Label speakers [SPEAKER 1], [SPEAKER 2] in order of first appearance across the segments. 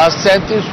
[SPEAKER 1] 37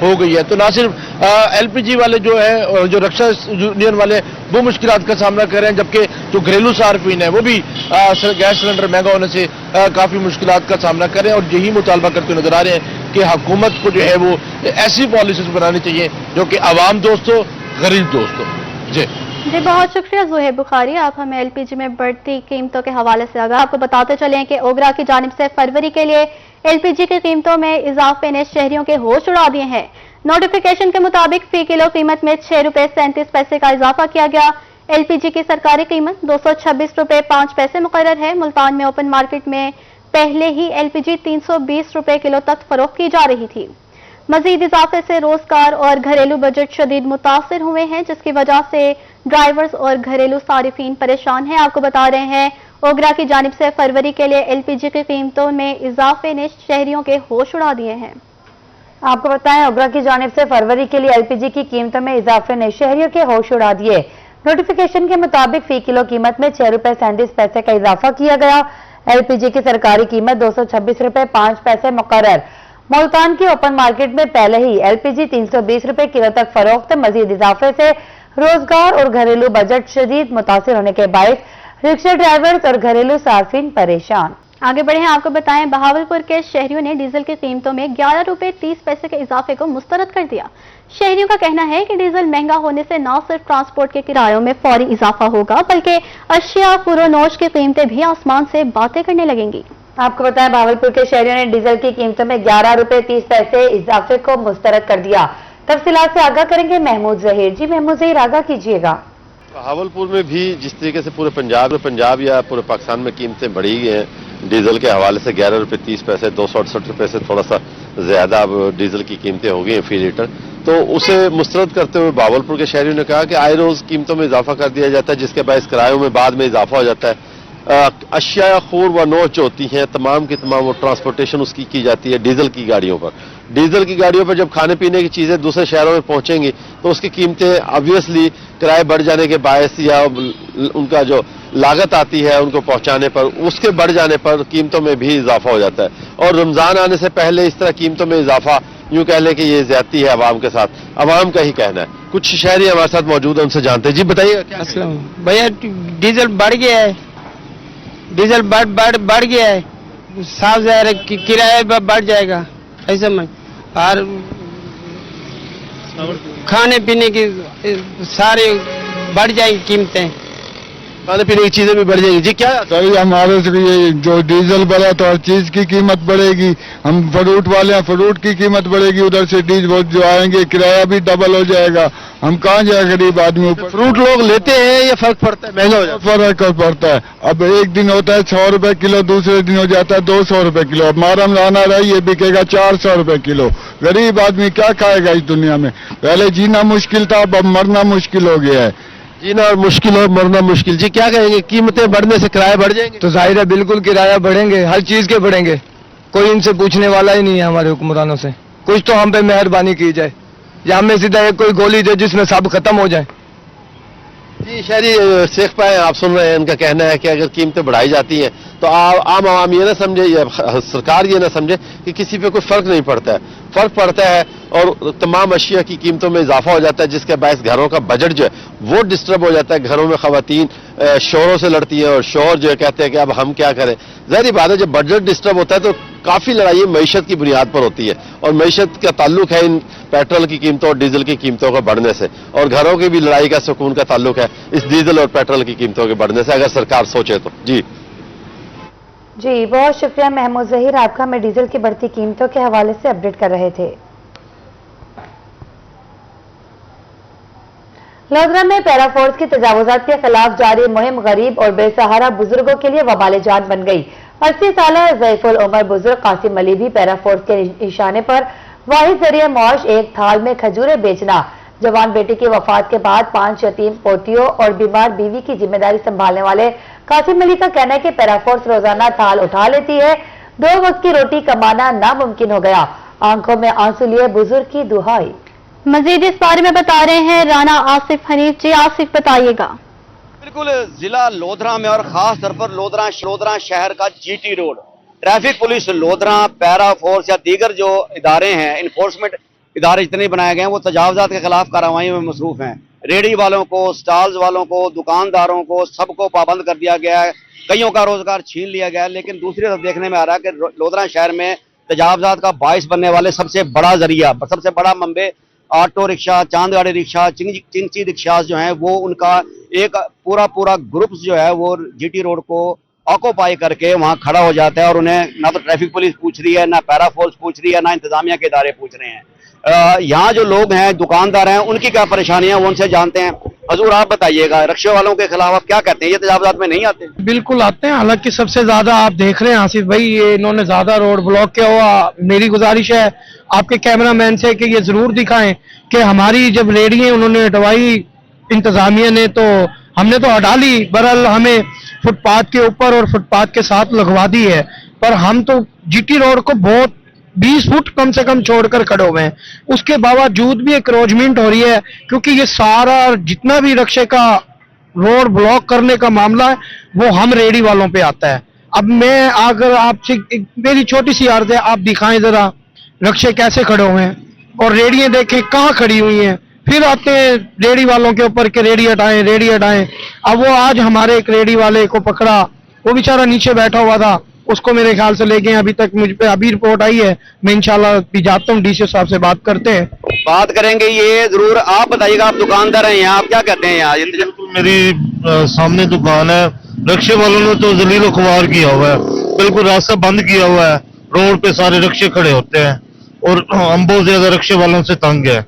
[SPEAKER 1] ہو گئی ہے. تو نہ صرف LPG والے جو ہے اور جو رکشا یونین والے وہ مشکلات کا سامنا کر رہے ہیں, جبکہ جو گھریلو صارفین ہیں وہ بھی گیس سلنڈر مہنگا ہونے سے کافی مشکلات کا سامنا کر رہے ہیں, اور یہی مطالبہ کرتے نظر آ رہے ہیں کہ حکومت کو جو ہے وہ ایسی پالیسیز بنانی چاہیے جو کہ عوام دوست ہو, غریب دوست ہو. جی
[SPEAKER 2] بہت شکریہ زہیب بخاری, آپ ہمیں LPG میں بڑھتی قیمتوں کے حوالے سے آگاہ. آپ کو بتاتے چلیں کہ اوگرا کی جانب سے فروری کے لیے LPG کی قیمتوں میں اضافے نے شہریوں کے ہوش اڑا دیے ہیں. نوٹیفیکیشن کے مطابق فی کلو قیمت میں 6 روپے 37 پیسے کا اضافہ کیا گیا. LPG کی سرکاری قیمت 226 روپے 5 پیسے مقرر ہے. ملتان میں اوپن مارکیٹ میں پہلے ہی LPG 320 روپے کلو تک فروخت کی جا رہی تھی. مزید اضافے سے روزگار اور گھریلو بجٹ شدید متاثر ہوئے ہیں, جس کی وجہ سے ڈرائیورز اور گھریلو صارفین پریشان ہیں. آپ کو بتا رہے ہیں اوگرا کی جانب سے فروری کے لیے LPG کی قیمتوں میں اضافے نے شہریوں کے ہوش اڑا دیے ہیں.
[SPEAKER 3] آپ کو بتائیں اوگرا کی جانب سے فروری کے لیے LPG کی قیمتوں میں اضافے نے شہریوں کے ہوش اڑا دیے. نوٹیفیکیشن کے مطابق فی کلو قیمت میں 6 روپے 37 پیسے کا اضافہ کیا گیا. LPG کی سرکاری قیمت 226 روپے 5 پیسے مقرر. ملتان کی اوپن مارکیٹ میں پہلے ہی LPG 320 روپے کلو تک فروخت. مزید اضافے سے روزگار اور گھریلو بجٹ شدید متاثر ہونے کے باعث رکشہ ڈرائیورز اور گھریلو صارفین پریشان.
[SPEAKER 2] آگے بڑھیں, آپ کو بتائیں بہاولپور کے شہریوں نے ڈیزل کی قیمتوں میں 11 روپے 30 پیسے کے اضافے کو مسترد کر دیا. شہریوں کا کہنا ہے کہ ڈیزل مہنگا ہونے سے نہ صرف ٹرانسپورٹ کے کرایوں میں فوری اضافہ ہوگا بلکہ اشیاء فروشوش کی قیمتیں بھی آسمان سے باتیں کرنے لگیں گی.
[SPEAKER 3] آپ کو بتائیں بہاولپور کے شہریوں نے ڈیزل کی قیمتوں میں 11 روپے 30 پیسے اضافے کو مسترد کر دیا. تفصیلات سے آگاہ کریں گے محمود ظہیر. جی محمود ظہیر, آگاہ کیجیے گا.
[SPEAKER 4] بہاولپور میں بھی جس طریقے سے پورے پنجاب یا پورے پاکستان میں قیمتیں بڑھی گئی ہیں ڈیزل کے حوالے سے 11 روپے 30 پیسے 268 روپے سے تھوڑا سا زیادہ اب ڈیزل کی قیمتیں ہو گئی ہیں فی لیٹر. تو اسے مسترد کرتے ہوئے بہاولپور کے شہریوں نے کہا کہ آئے روز قیمتوں میں اضافہ کر دیا جاتا ہے, جس کے باعث کرایوں میں بعد میں اضافہ ہو جاتا ہے. اشیاء خور و نوش جو ہوتی ہیں تمام کی تمام وہ ٹرانسپورٹیشن اس کی جاتی ہے ڈیزل کی گاڑیوں پر. ڈیزل کی گاڑیوں پر جب کھانے پینے کی چیزیں دوسرے شہروں میں پہنچیں گی تو اس کی قیمتیں آبویسلی کرائے بڑھ جانے کے باعث یا ان کا جو لاگت آتی ہے ان کو پہنچانے پر اس کے بڑھ جانے پر قیمتوں میں بھی اضافہ ہو جاتا ہے. اور رمضان آنے سے پہلے اس طرح قیمتوں میں اضافہ یوں کہہ لیں کہ یہ زیادتی ہے عوام کے ساتھ, عوام کا ہی کہنا ہے. کچھ شہری ہمارے ساتھ موجود ہیں, ان سے جانتے ہیں. جی بتائیے.
[SPEAKER 5] السلام بھیا, ڈیزل بڑھ گیا ہے, ڈیزل بڑھ گیا ہے, صاف ظاہر ہے کرایہ بڑھ جائے گا ایسا میں, اور کھانے پینے کی سارے بڑھ جائیں گی قیمتیں,
[SPEAKER 4] کھانے پینے کی چیزیں بھی بڑھ جائیں گی. جی کیا
[SPEAKER 6] صحیح, ہمارے سے یہ جو ڈیزل بڑھا تو ہر چیز کی قیمت بڑھے گی. ہم فروٹ والے ہیں, فروٹ کی قیمت بڑھے گی, ادھر سے ڈیزل جو آئیں گے کرایہ بھی ڈبل ہو جائے گا. ہم کہاں جائے غریب آدمی.
[SPEAKER 4] فروٹ لوگ لیتے ہیں یا فرق پڑتا ہے, مہنگا ہو جاتا ہے؟
[SPEAKER 6] فرق پڑتا ہے. اب ایک دن ہوتا ہے 100 روپے کلو, دوسرے دن ہو جاتا ہے 200 روپے کلو. اب مارم لانا رہی یہ بکے گا 400 روپے کلو. غریب آدمی کیا کھائے گا اس دنیا میں. پہلے جینا مشکل تھا, اب مرنا مشکل ہو گیا ہے.
[SPEAKER 4] جینا مشکل اور مرنا مشکل. جی کیا کہیں گے, قیمتیں بڑھنے سے کرایہ بڑھ جائیں گے؟
[SPEAKER 7] تو ظاہر ہے بالکل کرایہ بڑھیں گے, ہر چیز کے بڑھیں گے. کوئی ان سے پوچھنے والا ہی نہیں ہے ہمارے حکمرانوں سے. کچھ تو ہم پہ مہربانی کی جائے, یا ہمیں سیدھا ایک کوئی گولی دے جس میں سب ختم ہو جائے.
[SPEAKER 4] جی شہری سیخ پائے آپ سن رہے ہیں, ان کا کہنا ہے کہ اگر قیمتیں بڑھائی جاتی ہیں تو عام عوام یہ نہ سمجھے یا سرکار یہ نہ سمجھے کہ کسی پہ کوئی فرق نہیں پڑتا ہے. فرق پڑتا ہے اور تمام اشیاء کی قیمتوں میں اضافہ ہو جاتا ہے, جس کے باعث گھروں کا بجٹ جو ہے وہ ڈسٹرب ہو جاتا ہے. گھروں میں خواتین شوہروں سے لڑتی ہیں اور شوہر جو ہے کہتے ہیں کہ اب ہم کیا کریں. ظاہری بات ہے جب بجٹ ڈسٹرب ہوتا ہے تو کافی لڑائی معیشت کی بنیاد پر ہوتی ہے, اور معیشت کا تعلق ہے ان پیٹرول کی قیمتوں اور ڈیزل کی قیمتوں کا بڑھنے سے, اور گھروں کی بھی لڑائی کا سکون کا تعلق ہے اس ڈیزل اور پیٹرول کی قیمتوں کے بڑھنے سے, اگر سرکار سوچے تو.
[SPEAKER 3] جی بہت شکریہ محمود ظہیر, آپ کا ہمیں ڈیزل کی بڑھتی قیمتوں کے حوالے سے اپڈیٹ کر رہے تھے. لودھرا میں پیرا فورس کی تجاوزات کے خلاف جاری مہم غریب اور بے سہارا بزرگوں کے لیے وبال جان بن گئی. 80 سالہ ضعیف العمر بزرگ قاسم علی بھی پیرا فورس کے نشانے پر واحد ذریعہ معاش ایک تھال میں کھجوریں بیچنا. جوان بیٹی کی وفات کے بعد 5 یتیم پوتیوں اور بیمار بیوی کی ذمہ داری سنبھالنے والے قاسم علی کا کہنا ہے کہ پیرا فورس روزانہ تھال اٹھا لیتی ہے, 2 وقت کی روٹی کمانا ناممکن ہو گیا. آنکھوں میں آنسو لیے بزرگ کی دہائی.
[SPEAKER 2] مزید اس بارے میں بتا رہے ہیں رانا آصف حنیف. جی آصف بتائیے گا.
[SPEAKER 8] بالکل ضلع لودھرا میں اور خاص طور پر لودھرا شہر کا GT road, traffic police Lodhra, para force یا دیگر جو ادارے ہیں انفورسمنٹ ادارے جتنے بنائے گئے ہیں وہ تجاوزات کے خلاف کارروائیوں میں مصروف ہیں. ریڑھی والوں کو، سٹالز والوں کو، دکانداروں کو، سب کو پابند کر دیا گیا ہے. کئیوں کا روزگار چھین لیا گیا ہے. لیکن دوسری طرف دیکھنے میں آ رہا ہے کہ لودھرا شہر میں تجاوزات کا باعث بننے والے سب سے بڑا ذریعہ، سب سے بڑا منبع آٹو رکشہ، چاند گاڑی رکشہ، چنچی رکشاز جو ہیں وہ ان کا ایک پورا گروپس جو ہے وہ جی ٹی روڈ کو آکوپائی کر کے وہاں کھڑا ہو جاتا ہے. اور انہیں نہ تو ٹریفک پولیس پوچھ رہی ہے، نہ پیرا فورس پوچھ رہی ہے، نہ انتظامیہ کے ادارے پوچھ رہے ہیں. یہاں جو لوگ ہیں، دکاندار ہیں، ان کی کیا پریشانیاں وہ ان سے جانتے ہیں. حضور آپ بتائیے گا، رکشے والوں کے خلاف آپ کیا کہتے ہیں؟ یہ تجاوزات میں نہیں آتے؟
[SPEAKER 7] بالکل آتے ہیں. حالانکہ سب سے زیادہ آپ دیکھ رہے ہیں آصف بھائی، یہ انہوں نے زیادہ روڈ بلاک کیا ہوا. میری گزارش ہے آپ کے کیمرہ مین سے کہ یہ ضرور دکھائیں کہ ہماری جب ریڑیاں انہوں نے ہٹوائی انتظامیہ نے تو ہم نے تو ہٹا لی، بہرحال ہمیں فٹ پاتھ کے اوپر اور فٹ پاتھ کے ساتھ لگوا دی ہے، پر ہم تو جی ٹی روڈ کو بہت 20 فٹ کم سے کم چھوڑ کر کھڑے ہوئے ہیں. اس کے باوجود بھی انکروچمنٹ ہو رہی ہے، کیونکہ یہ سارا جتنا بھی رکشے کا روڈ بلاک کرنے کا معاملہ ہے وہ ہم ریڑھی والوں پہ آتا ہے. اب میں اگر آپ سے میری چھوٹی سی عرض ہے، آپ دکھائیں ذرا رکشے کیسے کھڑے ہوئے ہیں اور ریڑیاں دیکھیں کہاں کھڑی ہوئی ہیں. پھر آتے ہیں ریڑھی والوں کے اوپر کہ ریڑھی ہٹائیں ریڑھی ہٹائیں. اب وہ آج ہمارے ایک ریڑھی والے کو پکڑا، وہ بیچارہ نیچے بیٹھا ہوا تھا، اس کو میرے خیال سے لے گئے. ابھی تک مجھ پہ ابھی رپورٹ آئی ہے، میں انشاءاللہ بھی جاتا ہوں، ڈی سی صاحب سے بات کرتے ہیں.
[SPEAKER 8] بات کریں گے یہ ضرور. آپ بتائیے گا، آپ دکاندار ہیں یہاں، آپ کیا کہتے ہیں یہاں؟
[SPEAKER 9] بالکل میری سامنے دکان ہے. رکشے والوں نے تو ذلیل و خوار کیا ہوا ہے، بالکل راستہ بند کیا ہوا ہے. روڈ پہ سارے رکشے کھڑے ہوتے ہیں اور ہم بہت زیادہ رکشے والوں سے تنگ ہے.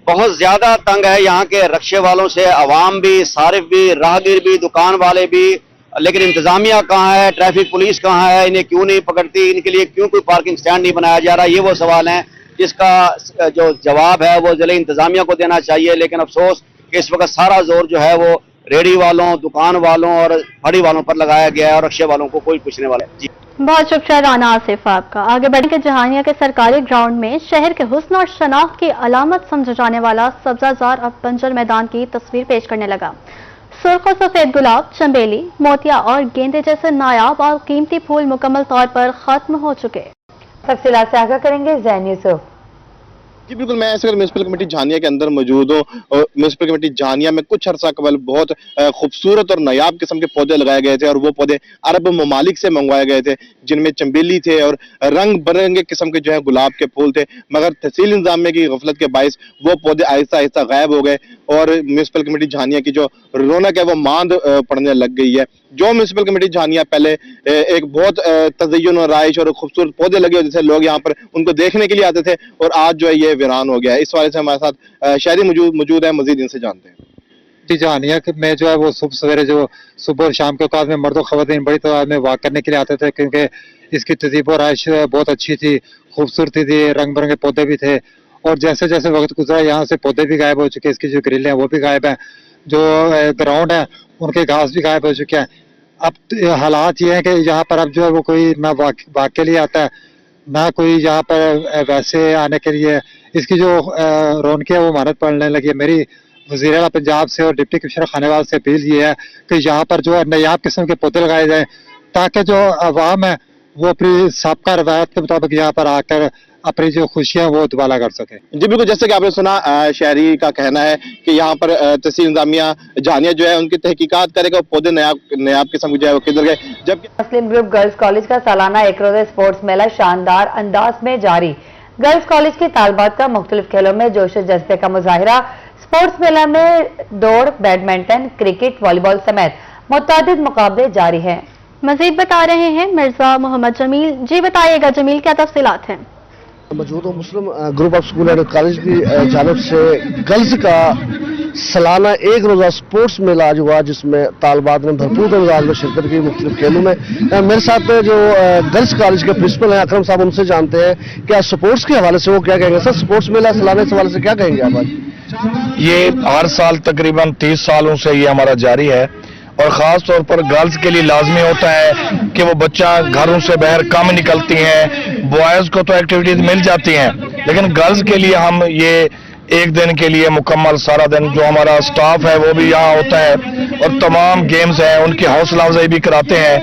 [SPEAKER 8] بہت زیادہ تنگ ہے یہاں کے رکشے والوں سے، عوام بھی، صارف بھی، راہگیر بھی، دکان والے بھی. لیکن انتظامیہ کہاں ہے؟ ٹریفک پولیس کہاں ہے؟ انہیں کیوں نہیں پکڑتی؟ ان کے لیے کیوں کوئی پارکنگ سٹینڈ نہیں بنایا جا رہا؟ یہ وہ سوال ہیں جس کا جو جواب ہے وہ ضلع انتظامیہ کو دینا چاہیے. لیکن افسوس کہ اس وقت سارا زور جو ہے وہ ریڑھی والوں، دکان والوں اور پھڑی والوں پر لگایا گیا ہے اور رکشے والوں کو کوئی پوچھنے والا ہے. جی
[SPEAKER 2] بہت شکریہ رانا آصف آپ کا. آگے بڑھیں کہ جہانیہ کے سرکاری گراؤنڈ میں شہر کے حسن اور شناخت کی علامت سمجھا جانے والا سبزہ زار اب بنجر میدان کی تصویر پیش کرنے لگا. سرخ و سفید گلاب، چنبیلی، موتیا اور گیندے جیسے نایاب اور قیمتی پھول مکمل طور پر ختم ہو چکے.
[SPEAKER 3] تفصیلات سے آگاہ کریں گے زین یوسف.
[SPEAKER 10] جی بالکل، میں اس وقت میونسپل کمیٹی جہانیہ کے اندر موجود ہوں. اور میونسپل کمیٹی جہانیہ میں کچھ عرصہ قبل بہت خوبصورت اور نایاب قسم کے پودے لگائے گئے تھے، اور وہ پودے عرب ممالک سے منگوائے گئے تھے، جن میں چنبیلی تھے اور رنگ برنگے قسم کے جو ہے گلاب کے پھول تھے. مگر تحصیل انتظامیہ کی غفلت کے باعث وہ پودے آہستہ آہستہ غائب ہو گئے اور میونسپل کمیٹی جہانیہ کی جو رونق ہے وہ ماند پڑنے لگ گئی ہے. جو میونسپل کمیٹی جہانیہ پہلے ایک بہت تزئین و رائج اور خوبصورت پودے لگے ہوتے تھے، لوگ یہاں پر ان کو دیکھنے کے لیے آتے تھے، اور آج جو ہے یہ ویران ہو گیا ہے. اس حوالے سے ہمارے ساتھ شہری موجود ہیں، مزید ان سے جانتے ہیں.
[SPEAKER 11] جی جہانیہ میں جو ہے وہ سویرے جو صبح اور شام کے اوقات میں مرد و خواتین بڑی تعداد میں واک کرنے کے لیے آتے تھے، کیونکہ اس کی تہذیب و رہائش بہت اچھی تھی، خوبصورتی تھی، رنگ برنگے پودے بھی تھے. اور جیسے جیسے وقت گزرا یہاں سے پودے بھی غائب ہو چکے، اس کی جو گرلیں ہیں وہ بھی غائب ہیں، جو گراؤنڈ ہیں ان کے گھاس بھی غائب ہو چکے ہیں. اب حالات یہ ہیں کہ یہاں پر اب جو ہے وہ کوئی نہ واک کے لیے آتا ہے، نہ کوئی یہاں پر ویسے آنے کے لیے. اس کی جو رونقیں ہے وہ مانت پڑنے لگی ہے. میری وزیر اعلیٰ پنجاب سے اور ڈپٹی کمشنر خانیوال سے اپیل یہ ہے کہ یہاں پر جو ہے نایاب قسم کے پودے لگائے جائیں، تاکہ جو عوام ہے وہ اپنی سابقہ روایت کے مطابق یہاں پر آ کر اپنی جو خوشیاں وہ دوبالا کر سکے.
[SPEAKER 10] جی بالکل، جیسے کہ آپ نے سنا شہری کا کہنا ہے کہ یہاں پر تحصیل انتظامیہ جہانیہ جو ہے ان کی تحقیقات کرے گا، پودے نیاب قسم کے جو ہے وہ کدھر گئے. جبکہ
[SPEAKER 3] مسلم گروپ گرلز کالج کا سالانہ ایک روزہ اسپورٹس میلہ شاندار انداز میں جاری. گرلز کالج کی طالبات کا مختلف کھیلوں میں جوش و جذبے کا مظاہرہ. اسپورٹس میلہ میں دوڑ، بیڈمنٹن، کرکٹ، والی بال سمیت متعدد مقابلے جاری ہیں.
[SPEAKER 2] مزید بتا رہے ہیں مرزا محمد جمیل. جی بتائیے گا جمیل، کیا تفصیلات ہیں؟
[SPEAKER 12] موجود ہوں Muslim group of school and college کی جانب سے گرلز کا سالانہ ایک روزہ سپورٹس میلہ آج ہوا، جس میں طالبات نے بھرپور انداز میں شرکت کی مختلف کھیلوں میں. میرے ساتھ جو گرلز کالج کے پرنسپل ہیں اکرم صاحب، ان سے جانتے ہیں کہ سپورٹس کے حوالے سے وہ کیا کہیں گے. سر، سپورٹس میلہ سالانہ کے حوالے سے کیا کہیں گے آپ آج؟
[SPEAKER 13] یہ ہر سال تقریباً 30 سالوں سے یہ ہمارا جاری ہے، اور خاص طور پر گرلز کے لیے لازمی ہوتا ہے کہ وہ بچہ گھروں سے باہر کم نکلتی ہیں. بوائز کو تو ایکٹیویٹیز مل جاتی ہیں، لیکن گرلز کے لیے ہم یہ ایک دن کے لیے مکمل سارا دن جو ہمارا سٹاف ہے وہ بھی یہاں ہوتا ہے، اور تمام گیمز ہیں ان کی حوصلہ افزائی بھی کراتے ہیں.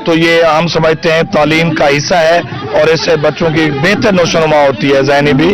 [SPEAKER 13] تو یہ ہم سمجھتے ہیں تعلیم کا حصہ ہے، اور اس سے بچوں کی بہتر نشو و نما ہوتی ہے، ذہنی بھی